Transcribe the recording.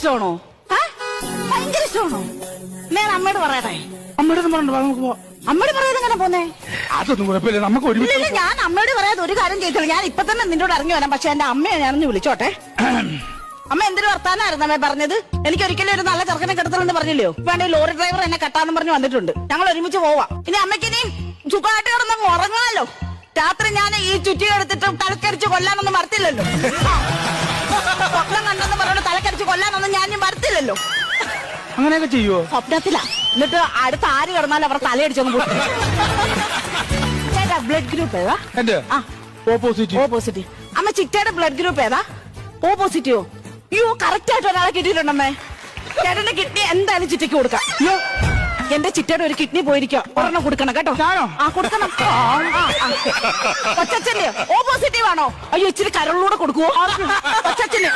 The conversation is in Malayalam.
ഇഷ്ടമാണോ? ഭയങ്കര ഇഷ്ടമാണോ? ഞാൻ അമ്മയോട് പറയട്ടെ. അമ്മയുടെ പറഞ്ഞിട്ട് നമുക്ക് പോവാം. അമ്മയോട് പറയാതെ എങ്ങനെ പോന്നേ? അതൊന്നും കുഴപ്പമില്ല, നമുക്ക് ഒരുമിച്ച്. ഇല്ല, ഞാൻ അമ്മയോട് പറയാതെ ഒരു കാര്യം ചെയ്തില്ല. ഞാൻ ഇപ്പൊ തന്നെ നിന്നോട് ഇറങ്ങി വരാം. പക്ഷെ എന്റെ അമ്മയെ ഞാനൊന്ന് വിളിച്ചോട്ടെ. അമ്മ എന്തൊരു വർത്താനായിരുന്നു അമ്മ പറഞ്ഞത്? എനിക്ക് ഒരിക്കലും ഒരു നല്ല ചെറുക്കനെ കിടത്തലെന്ന് പറഞ്ഞില്ലയോ? വേണ്ട ലോറി ഡ്രൈവർ എന്നെ കെട്ടാന്ന് പറഞ്ഞ് വന്നിട്ടുണ്ട്. ഞങ്ങൾ ഒരുമിച്ച് പോവാം. ഇനി അമ്മയ്ക്ക് ഇനി സുഖമായിട്ട് കിടന്നങ്ങ് ഉറങ്ങാമല്ലോ. രാത്രി ഞാൻ ഈ ചുറ്റി എടുത്തിട്ട് തലക്കരിച്ച് കൊല്ലാനൊന്നും മറത്തില്ലല്ലോ. സ്വപ്നം കണ്ടെന്ന് പറഞ്ഞോണ്ട് തലക്കരിച്ച് കൊല്ലാനൊന്നും ഞാൻ മറത്തില്ലല്ലോ. അങ്ങനെയൊക്കെ ചെയ്യുവോ? സ്വപ്നത്തിലാ. എന്നിട്ട് അടുത്ത് ആര് കിടന്നാലും അവർ തലയടിച്ചൊന്നും പോയി. ബ്ലഡ് ഗ്രൂപ്പ് ഏതാ? എന്റെ ഓപ്പോസിറ്റ്. ഓപ്പോസിറ്റീവ്. അമ്മ ചിറ്റയുടെ ബ്ലഡ് ഗ്രൂപ്പ് ഏതാ? ഓ പോസിറ്റീവോ? അയ്യോ, കറക്റ്റ് ആയിട്ട് ഒരാളെ കിട്ടിയിട്ടുണ്ടമ്മേ. ചേട്ടന്റെ കിഡ്നി എന്തായാലും ചിറ്റയ്ക്ക് കൊടുക്കാം. എന്റെ ചിറ്റയുടെ ഒരു കിഡ്നി പോയിരിക്കാം. ഒരെണ്ണം കൊടുക്കണം കേട്ടോ. കൊടുക്കണം. കൊച്ചച്ഛന്റെ ഓ പോസിറ്റീവ് ആണോ? അയ്യോ, ഇച്ചിരി കരളിലൂടെ കൊടുക്കുവോ കൊച്ചച്ഛന്?